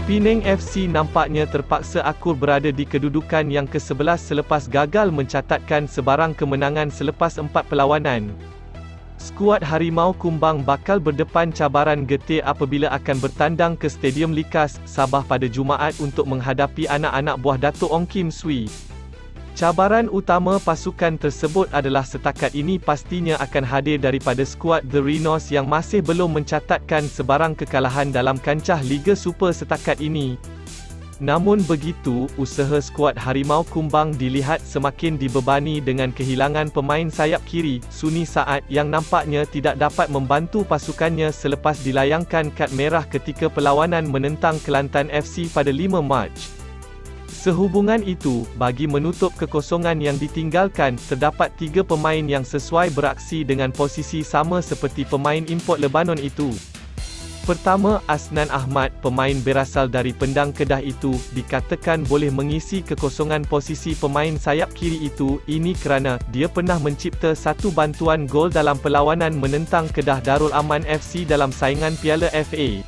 Penang FC nampaknya terpaksa akur berada di kedudukan yang ke-11 selepas gagal mencatatkan sebarang kemenangan selepas 4 perlawanan. Skuad Harimau Kumbang bakal berdepan cabaran getir apabila akan bertandang ke Stadium Likas, Sabah pada Jumaat untuk menghadapi anak-anak buah Datuk Ong Kim Swee. Cabaran utama pasukan tersebut adalah setakat ini pastinya akan hadir daripada skuad The Rhinos yang masih belum mencatatkan sebarang kekalahan dalam kancah Liga Super setakat ini. Namun begitu, usaha skuad Harimau Kumbang dilihat semakin dibebani dengan kehilangan pemain sayap kiri, Suni Saad yang nampaknya tidak dapat membantu pasukannya selepas dilayangkan kad merah ketika perlawanan menentang Kelantan FC pada 5 Mac. Sehubungan itu, bagi menutup kekosongan yang ditinggalkan, terdapat 3 pemain yang sesuai beraksi dengan posisi sama seperti pemain import Lebanon itu. Pertama, Asnan Ahmad, pemain berasal dari Pendang Kedah itu, dikatakan boleh mengisi kekosongan posisi pemain sayap kiri itu, ini kerana dia pernah mencipta satu bantuan gol dalam perlawanan menentang Kedah Darul Aman FC dalam saingan Piala FA.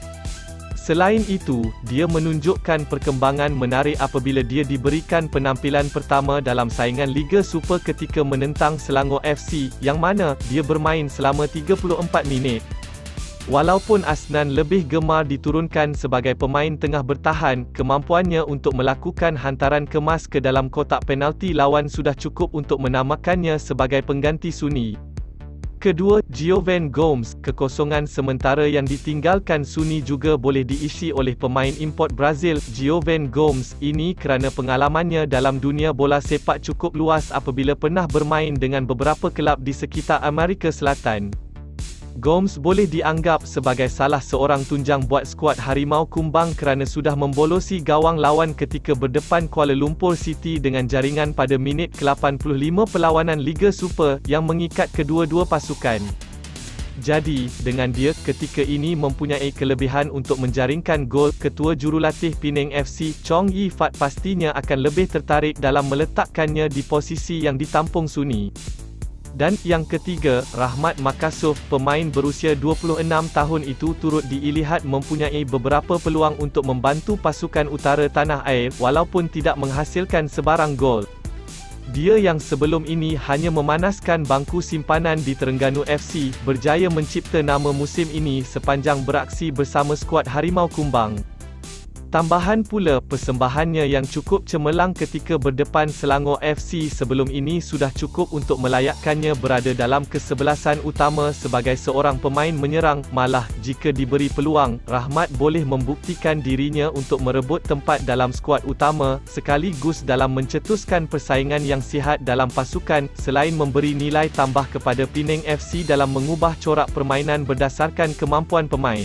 Selain itu, dia menunjukkan perkembangan menarik apabila dia diberikan penampilan pertama dalam saingan Liga Super ketika menentang Selangor FC, yang mana dia bermain selama 34 minit. Walaupun Asnan lebih gemar diturunkan sebagai pemain tengah bertahan, kemampuannya untuk melakukan hantaran kemas ke dalam kotak penalti lawan sudah cukup untuk menamakannya sebagai pengganti Suni. Kedua, Giovan Gomes, kekosongan sementara yang ditinggalkan Suni juga boleh diisi oleh pemain import Brazil, Giovan Gomes, ini kerana pengalamannya dalam dunia bola sepak cukup luas apabila pernah bermain dengan beberapa kelab di sekitar Amerika Selatan. Gomes boleh dianggap sebagai salah seorang tunjang buat skuad Harimau Kumbang kerana sudah membolosi gawang lawan ketika berdepan Kuala Lumpur City dengan jaringan pada minit ke-85 perlawanan Liga Super yang mengikat kedua-dua pasukan. Jadi, dengan dia ketika ini mempunyai kelebihan untuk menjaringkan gol, ketua jurulatih Penang FC, Chong Yi Fat pastinya akan lebih tertarik dalam meletakkannya di posisi yang ditampung Suni. Dan, yang ketiga, Rahmat Makasuf, pemain berusia 26 tahun itu turut dilihat mempunyai beberapa peluang untuk membantu pasukan utara tanah air, walaupun tidak menghasilkan sebarang gol. Dia yang sebelum ini hanya memanaskan bangku simpanan di Terengganu FC, berjaya mencipta nama musim ini sepanjang beraksi bersama skuad Harimau Kumbang. Tambahan pula, persembahannya yang cukup cemerlang ketika berdepan Selangor FC sebelum ini sudah cukup untuk melayakkannya berada dalam kesebelasan utama sebagai seorang pemain menyerang. Malah, jika diberi peluang, Rahmat boleh membuktikan dirinya untuk merebut tempat dalam skuad utama, sekaligus dalam mencetuskan persaingan yang sihat dalam pasukan, selain memberi nilai tambah kepada Penang FC dalam mengubah corak permainan berdasarkan kemampuan pemain.